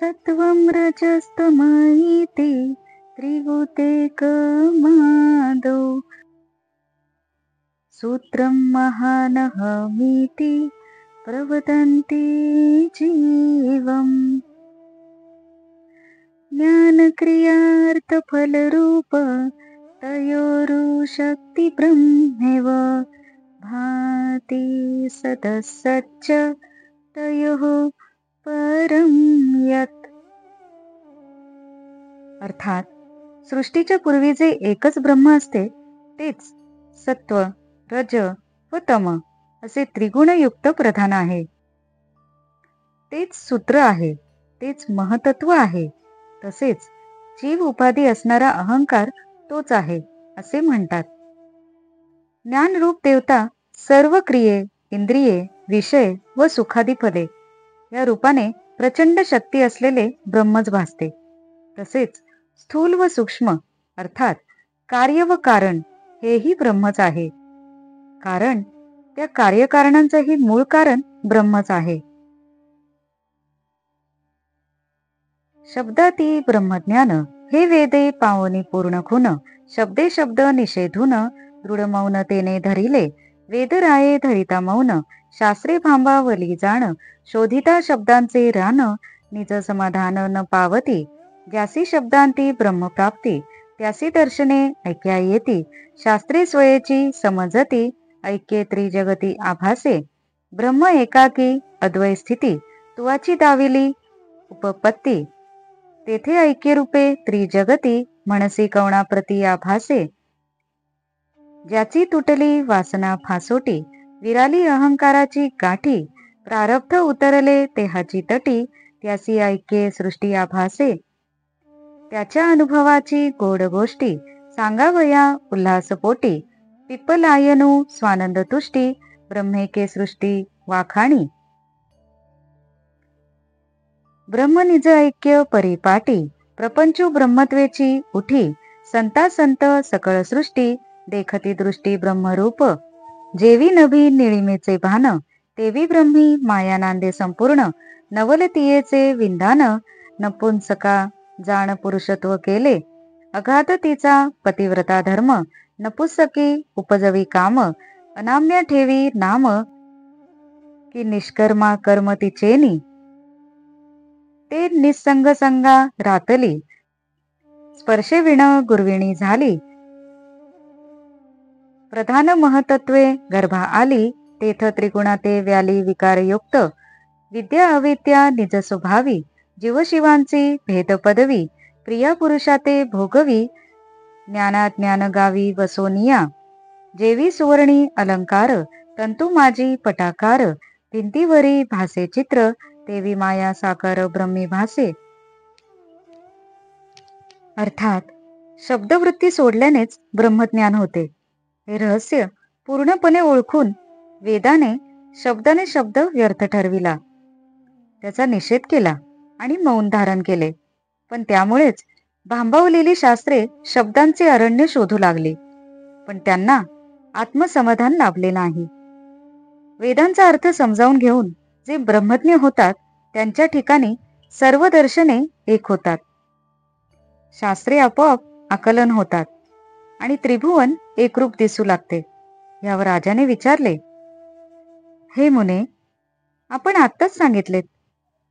सत्वं रजस्तमैति त्रिगुते कमादौ सूत्रं महानहमिति प्रवदन्ति जीवम् ज्ञानक्रियार्थफलरूप तयोरुशक्तिब्रह्मेव भाति सदसच्च तयोः परं यत्. अर्थात सृष्टीच्या पूर्वी जे एकच ब्रह्म असते तेच सत्व, रज व तम असे त्रिगुणयुक्त प्रधान आहे. तेच सूत्र आहे, तेच महतत्व आहे. तसेच जीव उपाधी असणारा अहंकार तोच आहे असे म्हणतात. ज्ञानरूप देवता सर्व क्रिये, इंद्रिये, विषय व सुखादी फले या रूपाने प्रचंड शक्ती असलेले ब्रह्मच भासते. तसेच स्थूल व सूक्ष्म अर्थात कार्य व कारण हेही ब्रह्मच आहे. कारण त्या कार्यकारणांचेही मूळ कारण ब्रह्मच आहे. शब्दाती ब्रह्मज्ञान हे वेदे पावनी पूर्ण खुन शब्दे शब्द निषेधून दृढ मौनतेने धरिले वेदराये धरिता मौन शास्त्रे भांबावली जाण शोधिता शब्दांचे रान निज समाधान न पावती ज्यासी शब्दांती ब्रह्मप्राप्ती त्यासी दर्शने ऐक्या येती शास्त्रे स्वयेची समजती ऐक्ये त्रिजगती आभासे ब्रह्म एकाकी अद्वय स्थिती तुवाची दाविली उपपत्ती तेथे ऐक्यरूपे त्रिजगती मनसी कवणाप्रती आभासे ज्याची तुटली वासना फासोटी विराली अहंकाराची गाठी प्रारब्ध उतरले तेहाची तटी त्यासी ऐक्ये सृष्टी आभासे त्याच्या अनुभवाची गोड गोष्टी सांगावया उल्हासपोटी पिप्पलायनू स्वानंद तुष्टी ब्रह्मेके सृष्टी वाखाणी ब्रह्म निज ऐक्य परिपाटी प्रपंचू ब्रह्मत्वेची उठी संता संत सकळ सृष्टी देखती दृष्टी ब्रह्मरूप जेवी नभी निळिमेचे भान तेवी ब्रह्मी माया नांदे संपूर्ण नवलतीयेचे विंधान नपुंसका जाण पुरुषत्व केले अगाध तिचा पतिव्रता धर्म नपुंसकी उपजवी काम अनाम्य ठेवी नाम की निष्कर्मा कर्म तिचेनी ते निसंग संगा रातली स्पर्शे विण गुरविणी झाली प्रधान महतत्वे गर्भा आली तेथ त्रिगुणाते व्याली विकारयुक्त विद्या अविद्या निज स्वभावी जीवशिवांची भेद पदवी प्रिया पुरुषाते भोगवी ज्ञानाज्ञान गावी वसोनिया जेवी सुवर्णी अलंकार तंतु माझी पटाकार भिंतीवरी भासे चित्र देवी माया साकार ब्रह्मी भासे. अर्थात शब्दवृत्ती सोडल्यानेच ब्रह्मज्ञान होते. हे रहस्य पूर्णपणे ओळखून वेदाने शब्दाने शब्द व्यर्थ ठरविला, त्याचा निषेध केला आणि मौन धारण केले. पण त्यामुळेच भांबावलेली शास्त्रे शब्दांचे अरण्य शोधू लागली, पण त्यांना आत्मसमाधान लाभले नाही. वेदांचा अर्थ समजावून घेऊन जे ब्रह्मज्ञ होतात त्यांच्या ठिकाणी सर्व दर्शने एक होतात. शास्त्रे आपोआप आकलन होतात आणि त्रिभुवन एकरूप दिसू लागते. यावर राजाने विचारले, हे मुने, आपण आत्ताच सांगितलेत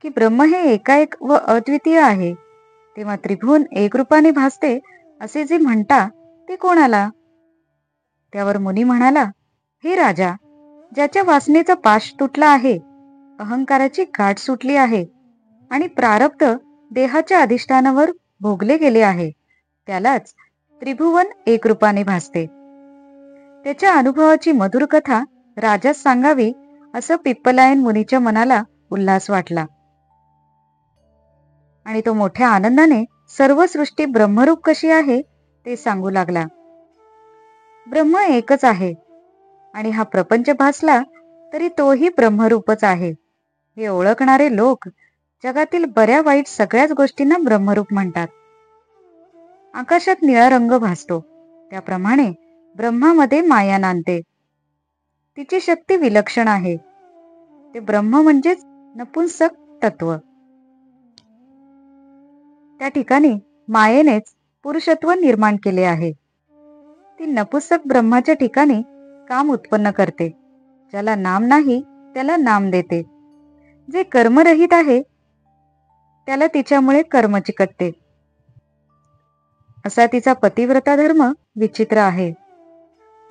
की ब्रह्म हे एकाएक व अद्वितीय आहे, तेव्हा त्रिभुवन एकरूपाने भासते असे जे म्हणता ते कोणाला? त्यावर मुनी म्हणाला, हे राजा, ज्याच्या वासनेचा पाश तुटला आहे, अहंकाराची गाठ सुटली आहे आणि प्रारब्ध देहाच्या अधिष्ठानावर भोगले गेले आहे, त्यालाच त्रिभुवन एकरूपाने भासते. त्याच्या अनुभवाची मधुर कथा राजास सांगावी असं पिप्पलायन मुनीच्या मनाला उल्हास वाटला आणि तो मोठ्या आनंदाने सर्व सृष्टी ब्रह्मरूप कशी आहे ते सांगू लागला. ब्रह्म एकच आहे आणि हा प्रपंच भासला तरी तोही ब्रह्मरूपच आहे. हे ओळखणारे लोक जगातील बऱ्या वाईट सगळ्याच गोष्टींना ब्रह्मरूप म्हणतात. आकाशात निळा रंग भासतो त्याप्रमाणे ब्रह्मामध्ये माया नांदते. तिची शक्ती विलक्षण आहे. ते ब्रह्म म्हणजेच नपुंसक तत्व. त्या ठिकाणी मायेनेच पुरुषत्व निर्माण केले आहे. ती नपुसक ब्रह्माच्या ठिकाणी काम उत्पन्न करते. ज्याला नाम नाही त्याला नाम देते. जे कर्मरहित आहे त्याला तिच्यामुळे कर्म चिकटते. असा तिचा पतिव्रता धर्म विचित्र आहे.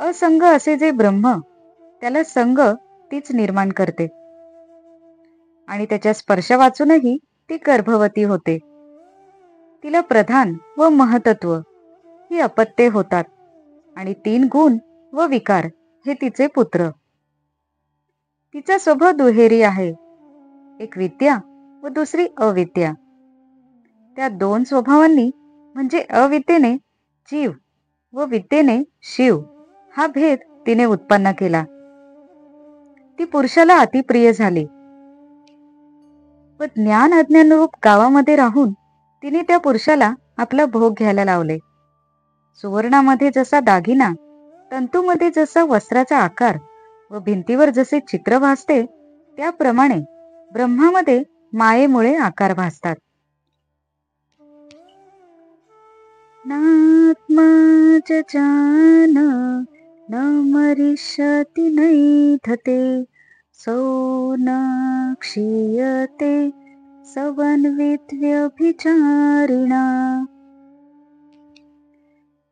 असंग असे जे ब्रह्म, त्याला संग तीच निर्माण करते आणि त्याच्या स्पर्श वाचूनही ती गर्भवती होते. तिला प्रधान व महतत्व ही अपत्ये होतात आणि 3 गुण व विकार हे तिचे पुत्र. तिचा स्वभाव दुहेरी आहे, एक विद्या व दुसरी अविद्या. त्या 2 स्वभावांनी म्हणजे अविद्येने जीव व विद्येने शिव हा भेद तिने उत्पन्न केला. ती पुरुषाला अतिप्रिय झाली व ज्ञान अज्ञान रूप गावामध्ये राहून तिने त्या पुरुषाला आपला भोग घ्यायला लावले. सुवर्णामध्ये जसा दागिना, तंतूमध्ये जसा वस्त्राचा आकार व भिंतीवर जसे चित्र भासते, त्याप्रमाणे ब्रह्मामध्ये मायेमुळे आकार भासतात. नात्मा जान न मरिष्यति नैधते सो न क्षीयते सवन्विद्व्यभिचारिणा.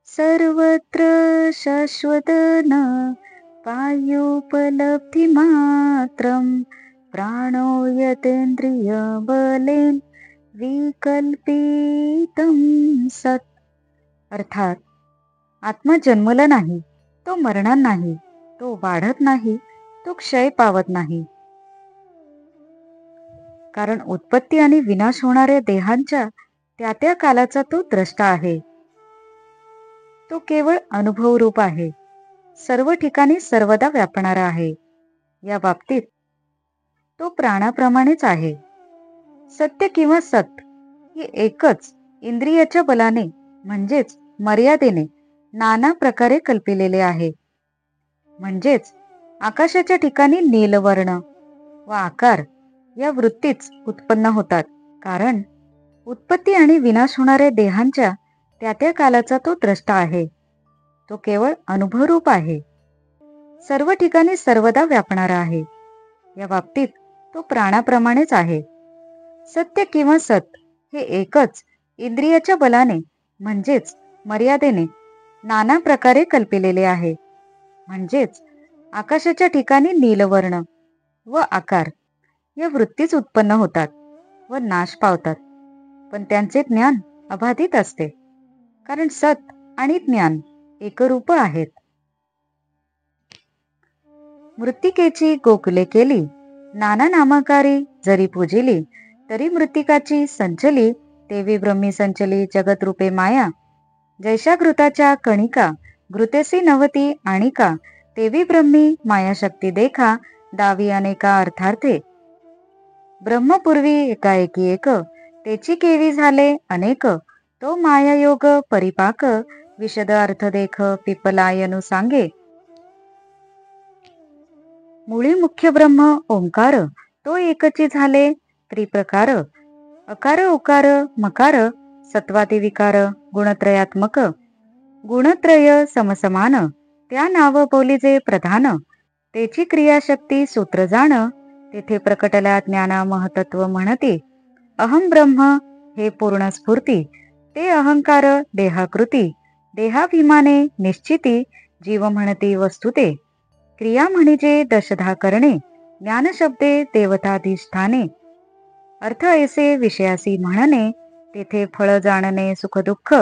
सर्वत्र शाश्वत न पायोपलब्धि मात्रं प्राणो यतेन्द्रिय बलेन विकल्पितं सत्. अर्थात आत्मा जन्मला नाही, तो मरणार नाही, तो वाढत नाही, तो क्षय पावत नाही. कारण उत्पत्ती आणि विनाश होणाऱ्या देहांच्या त्या त्या कालाचा तो द्रष्टा आहे. तो केवळ अनुभव रूप आहे, सर्व ठिकाणी सर्वदा व्यापणारा आहे. या बाबतीत तो प्राणाप्रमाणेच आहे. सत्य किंवा सत ही एकच इंद्रियाच्या बलाने म्हणजेच मर्यादेने नाना प्रकारे कल्पिलेले आहे. म्हणजेच आकाशाच्या ठिकाणी नीलवर्ण व आकार या वृत्तीच उत्पन्न होतात. कारण उत्पत्ती आणि विनाश होणाऱ्या देहांच्या त्या त्या कालाचा तो द्रष्टा आहे. तो केवळ अनुभवरूप आहे, सर्व ठिकाणी सर्वदा व्यापणारा आहे. या बाबतीत तो प्राणाप्रमाणेच आहे. सत्य किंवा सत हे एकच इंद्रियाच्या बलाने म्हणजेच मर्यादेने नाना प्रकारे कल्पिलेले आहे. म्हणजेच आकाशाच्या ठिकाणी नीलवर्ण व आकार या वृत्तीच उत्पन्न होतात व नाश पावतात. पण त्यांचे ज्ञान अबाधित असते, कारण सत आणि ज्ञान एकरूप आहेत. मृत्तिकेची गोकुले केली, नाना नामाकारी जरी पूजिली, तरी मृत्तिकाची संचली देवी ब्रह्मी संचली जगतरूपे माया. जैशा घृताच्या कणिका घृतेसी नवती आणिका, देवी ब्रह्मी मायाशक्ती देखा दावी अनेका अर्थार्थे. ब्रह्मपूर्वी एकाएकी एक, तेची केवी झाले अनेक, तो मायायोग परिपाक विशद अर्थ देख पिपलायनु सांगे. मुळी मुख्य ब्रह्म ओंकार, तो एकची झाले त्रिप्रकार. अकार उकार मकार सत्वादी विकार गुणत्रयात्मक. गुणत्रय समसमान त्या नाव बोलीजे प्रधान. तेची क्रियाशक्ती सूत्र जाण, तेथे प्रकटल्या ज्ञाना महतत्व म्हणती. अहम ब्रह्म हे पूर्ण स्फूर्ती, ते अहंकार देहाकृती. देहाभिमाने निश्चिती जीव म्हणती वस्तुते. क्रिया म्हणजे दशधा करणे, ज्ञानशब्दे देवताधिष्ठाने. अर्थ ऐसे विषयासी म्हणणे, तेथे फळ जाणणे सुख दुःख.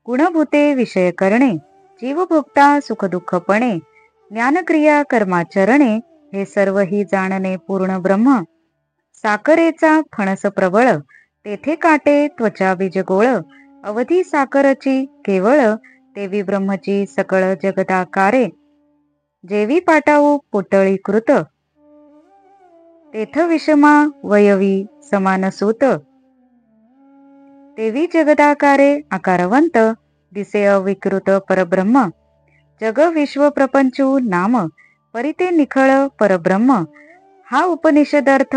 गुणभूते विषय करणे, जीवभोक्ता सुख दुःखपणे. ज्ञानक्रिया कर्माचरणे, हे सर्व ही जाणणे पूर्ण ब्रह्म. साकरेचा फणस प्रबळ, तेथे काटे त्वचा बीज गोळ. अवधी साकरची केवळ, देवी ब्रह्मची सकळ जगदाकारे. जेवी पाटाऊ पोटळी कृत, तेथ विषमा वयवी समान सूत. देवी जगदाकारे आकारवंत, दिसे अविकृत परब्रह्म. जग विश्व प्रपंचू नाम, परिते निखळ परब्रह्म. हा उपनिषदर्थ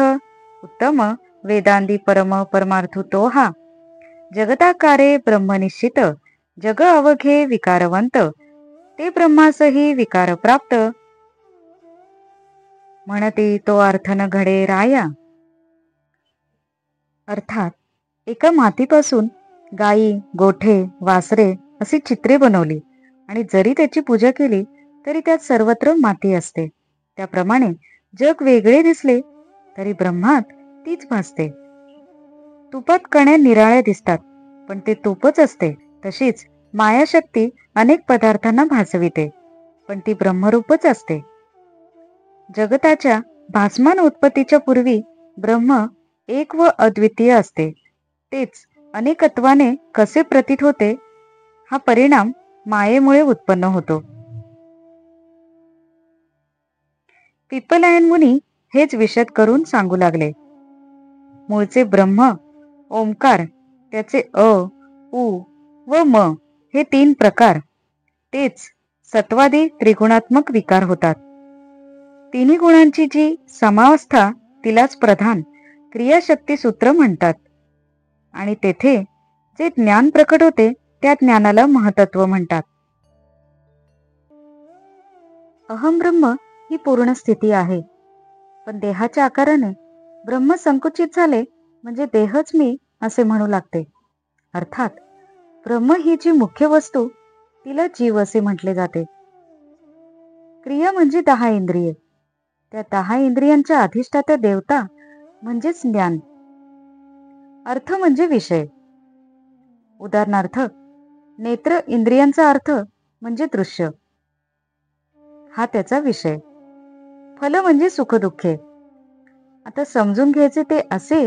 उत्तम वेदांदी परम परमार्थू तो हा. जगताकारे ब्रह्मनिश्चित, जग अवघे विकारवंत, ते ब्रह्मासही विकार प्राप्त, म्हणती तो अर्थ न घडे राया. अर्थात एका मातीपासून गायी, गोठे, वासरे अशी चित्रे बनवली आणि जरी त्याची पूजा केली तरी त्यात सर्वत्र माती असते. त्याप्रमाणे जग वेगळे दिसले तरी ब्रह्मात तीच भासते. तुपात कण्या निराळ्या दिसतात पण ते तूपच असते. तशीच मायाशक्ती अनेक पदार्थांना भासविते पण ती ब्रह्मरूपच असते. जगताच्या भासमान उत्पत्तीच्या पूर्वी ब्रह्म एक व अद्वितीय असते. तेच अनेकत्वाने कसे प्रतीत होते हा परिणाम मायेमुळे उत्पन्न होतो. पिप्पलायन मुनी हेच विशद करून सांगू लागले. मूळचे ब्रह्म ओंकार, त्याचे अ, उ व म हे 3 प्रकार, तेच सत्वादी त्रिगुणात्मक विकार होतात. तिन्ही गुणांची जी समावस्था तिलाच प्रधान क्रियाशक्ती सूत्र म्हणतात आणि तेथे जे ज्ञान प्रकट होते त्या ज्ञानाला महतत्व म्हणतात. अहम ब्रह्म ही पूर्ण स्थिती आहे, पण देहाच्या आकाराने ब्रह्म संकुचित झाले म्हणजे देहच मी असे म्हणू लागते. अर्थात ब्रह्म ही जी मुख्य वस्तू तिला जीव असे म्हटले जाते. क्रिया म्हणजे 10 इंद्रिये, त्या 10 इंद्रियांच्या अधिष्ठाता देवता म्हणजेच ज्ञान. अर्थ म्हणजे विषय. उदाहरणार्थ नेत्र इंद्रियांचा अर्थ म्हणजे दृश्य, हा त्याचा विषय. फल म्हणजे सुखदुःखे. आता समजून घ्यायचे ते असे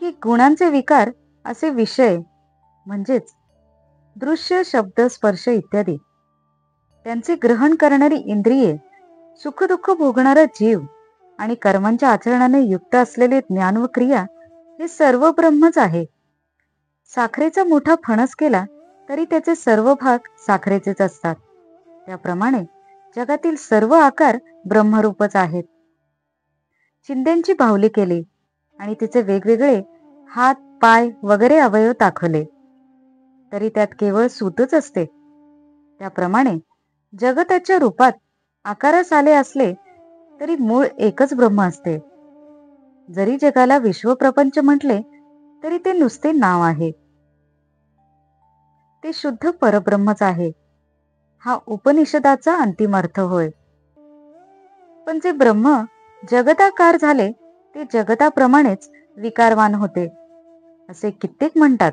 की गुणांचे विकार असे विषय म्हणजेच दृश्य, शब्द, स्पर्श इत्यादी, त्यांचे ग्रहण करणारी इंद्रिये, सुखदुःख भोगणारा जीव आणि कर्मांच्या आचरणाने युक्त असलेले ज्ञान व क्रिया हे सर्व ब्रह्मच आहे. साखरेचा मोठा फणस केला तरी त्याचे सर्व भाग साखरेचेच असतात. त्याप्रमाणे जगातील सर्व आकार ब्रह्मरूपच आहेत. चिंध्यांची बाहुली केली आणि तिचे वेगवेगळे हात, पाय वगैरे अवयव दाखवले तरी त्यात केवळ सूतच असते. त्याप्रमाणे जगताच्या रूपात आकारास आले असले तरी मूळ एकच ब्रह्म असते. जरी जगाला विश्वप्रपंच म्हटले तरी ते नुसते नाव आहे. ते शुद्ध परब्रह्मच आहे. हा उपनिषदाचा अंतिम अर्थ होय. पण जे ब्रह्म जगताकार झाले ते जगताप्रमाणेच विकारवान होते असे कित्येक म्हणतात.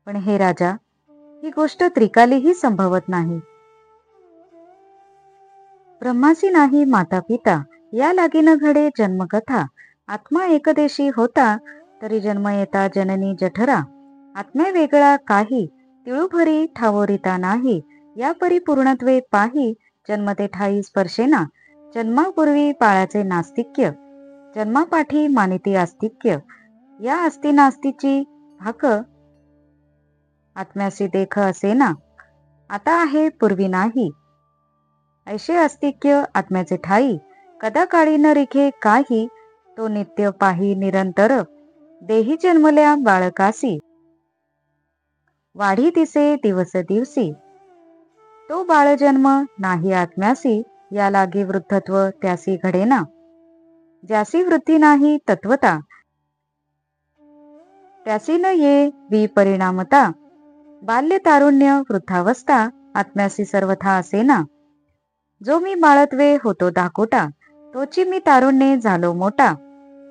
पण हे राजा, ही गोष्ट त्रिकालीही संभवत नाही. ब्रह्मासी नाही माता पिता, या लागीन घडे जन्मकथा. आत्मा एकदेशी होता तरी जन्म येता जननी जठरा. आत्म्या वेगळा काही तिळूभरी ठावोरिता नाही. या परिपूर्णत्वे पाही जन्मते ठाई स्पर्शेना. जन्मापूर्वी बाळाचे नास्तिक्य, जन्मापाठी मानिती आस्तिक्य. या अस्ति नास्तीची भाक आत्म्यासी देख असेना. आता आहे पूर्वी नाही. ऐशे अस्तिक्य आत्म्याचे ठाई. कदा काळी न रिखे काही. तो नित्य पाही निरंतर. देही जन्मल्या बाळकासी. वाढी दिसे दिवस दिवसी. तो बाळजन्म नाही आत्म्यासी. या लागे वृद्धत्व त्यासी घडेना. ज्यासी वृद्धी नाही तत्वता, त्यासी न ये विपरिणामता. बाल्य तारुण्य वृद्धावस्था आत्म्यासी सर्वथा असेना. जो मी बाळत्वे होतो दाकोटा, तोची मी तारुण्ये झालो मोठा.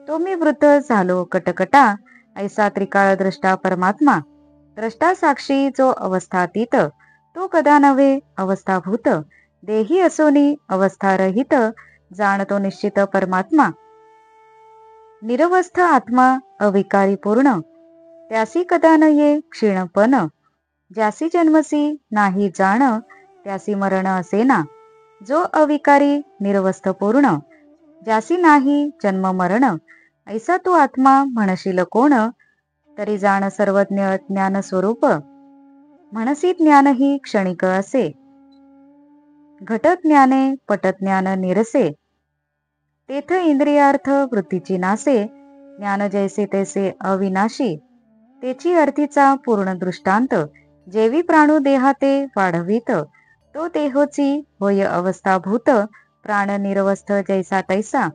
तो मी वृद्ध झालो कटकटा. ऐसा त्रिकाळ द्रष्टा परमात्मा. द्रष्टा साक्षी जो अवस्थातीत, तो कदा नव्हे अवस्थाभूत. देही असोनी अवस्थारहित, जाणतो निश्चित परमात्मा. निरवस्थ आत्मा अविकारी पूर्ण, त्यासी कदा न ये क्षीणपण. ज्यासी जन्मसी नाही जाण, त्यासी मरण असेना. जो अविकारी निरवस्थ पूर्ण, ज्यासी नाही जन्म मरण. ऐसा तो आत्मा म्हणशील कोण, तरी जाण सर्वज्ञ ज्ञान स्वरूप. म्हणसी ज्ञान ही क्षणिक असे, घटत ज्ञाने पटत ज्ञान निरसे. तेथ इंद्रियार्थ वृत्तीची नासे, ज्ञान जैसे तैसे अविनाशी. त्याची अर्थीचा पूर्ण दृष्टांत, जेवी प्राणू देहाते वाढवित, तो देहोची होय अवस्थाभूत, प्राण निरवस्थ जैसा तैसा,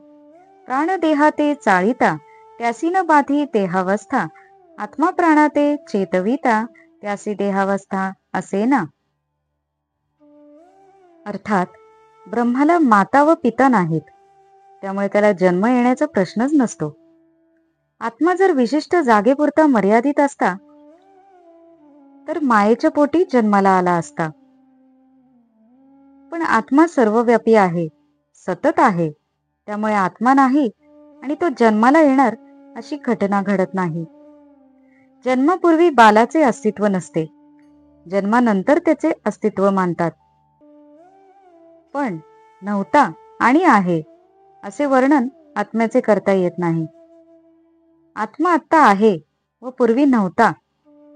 प्राण देहाते चाळिता, त्यासी न बाधी देहावस्था, आत्मा प्राणाते चेतविता, त्यासी देहावस्था असे ना. अर्थात ब्रह्माला माता व पिता नाहीत, त्यामुळे त्याला जन्म येण्याचा प्रश्नच नसतो. आत्मा जर विशिष्ट जागेपुरता मर्यादित असता तर मायेच्या पोटी जन्माला आला असता. पण आत्मा सर्वव्यापी आहे, सतत आहे, त्यामुळे आत्मा नाही आणि तो जन्माला येणार अशी घटना घडत नाही. जन्मापूर्वी बालाचे अस्तित्व नसते, जन्मानंतर त्याचे अस्तित्व मानतात. पण नव्हता आणि आहे असे वर्णन आत्म्याचे करता येत नाही. आत्मा आत्ता आहे व पूर्वी नव्हता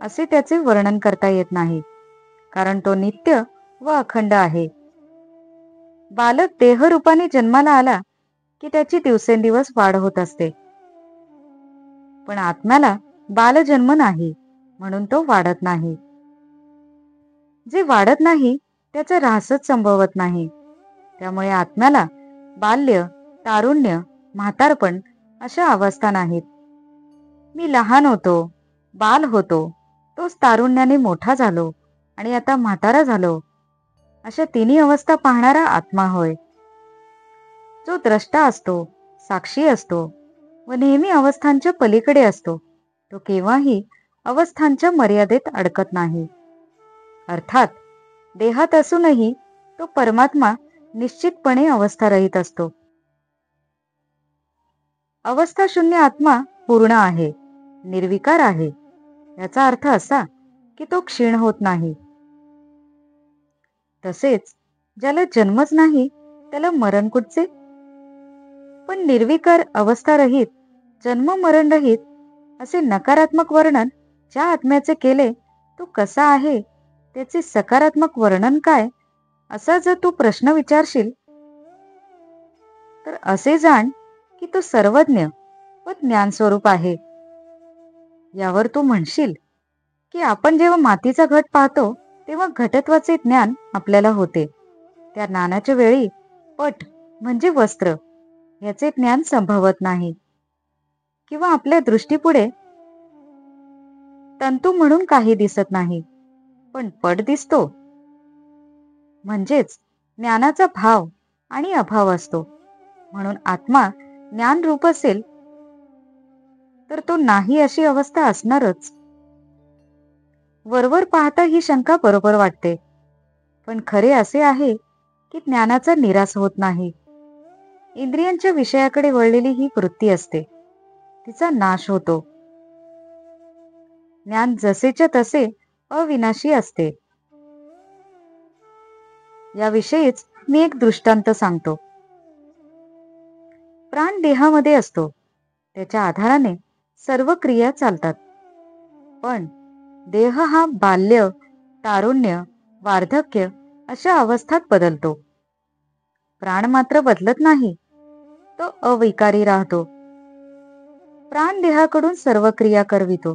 असे त्याचे वर्णन करता येत नाही, कारण तो नित्य व अखंड आहे. बालक देहरूपाने जन्माला आला की त्याची दिवसेंदिवस वाढ होत असते, पण आत्म्याला बालजन्म नाही, म्हणून तो वाढत नाही. जे वाढत नाही त्याचा ऱ्हासच संभवत नाही, त्यामुळे आत्म्याला बाल्य, तारुण्य, म्हातारपण अशा अवस्था नाहीत. मी लहान होतो, बाल होतो, तोच तारुण्याने मोठा झालो आणि आता म्हातारा झालो, अशा तिन्ही अवस्था पाहणारा आत्मा होय. जो द्रष्टा असतो, साक्षी असतो व नेहमी अवस्थांच्या पलीकडे असतो, तो केव्हाही अवस्थांच्या मर्यादेत अडकत नाही. अर्थात देहात असूनही तो परमात्मा निश्चितपणे अवस्थारहित असतो. अवस्थाशून्य आत्मा पूर्ण आहे, निर्विकार आहे. याचा अर्थ असा की तो क्षीण होत नाही. तसेच ज्याला जन्मच नाही त्याला मरण कुठचे? पण निर्विकार, अवस्थारहित, जन्म मरणरहित असे नकारात्मक वर्णन ज्या आत्म्याचे केले, तो कसा आहे त्याचे सकारात्मक वर्णन काय, असा जर तू प्रश्न विचारशील तर असे जाण की तो सर्वज्ञ व ज्ञानस्वरूप आहे. यावर तू म्हणशील की आपण जेव्हा मातीचा घट पाहतो तेव्हा घटत्वाचे ज्ञान आपल्याला होते. त्या ज्ञानाच्या वेळी पट म्हणजे वस्त्र याचे ज्ञान संभवत नाही, किंवा आपल्या दृष्टीपुढे तंतू म्हणून काही दिसत नाही, पण पट दिसतो. म्हणजेच ज्ञानाचा भाव आणि अभाव असतो. म्हणून आत्मा ज्ञान रूप असेल तर तो नाही अशी अवस्था असणारच. वरवर पाहता ही शंका बरोबर वाटते, पण खरे असे आहे की ज्ञानाचा निराश होत नाही. इंद्रियांच्या विषयाकडे वळलेली ही वृत्ती असते, तिचा नाश होतो. ज्ञान जसेच्या तसे अविनाशी असते. याविषयीच मी एक दृष्टांत सांगतो. प्राण देहामध्ये असतो, त्याच्या आधाराने सर्व क्रिया चालतात. पण देह हा बाल्य, तारुण्य, वार्धक्य अशा अवस्थात बदलतो. प्राण मात्र बदलत नाही, तो अविकारी राहतो. प्राण देहाकडून सर्व क्रिया करवितो,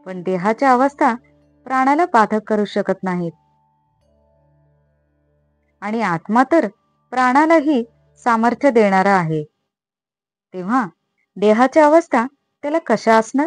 पण देहाच्या अवस्था प्राणाला बाधक करू शकत नाहीत. आणि आत्मा तर प्राणालाही सामर्थ्य देणारा आहे. तेव्हा देहाच्या अवस्था त्याला कशा असणार?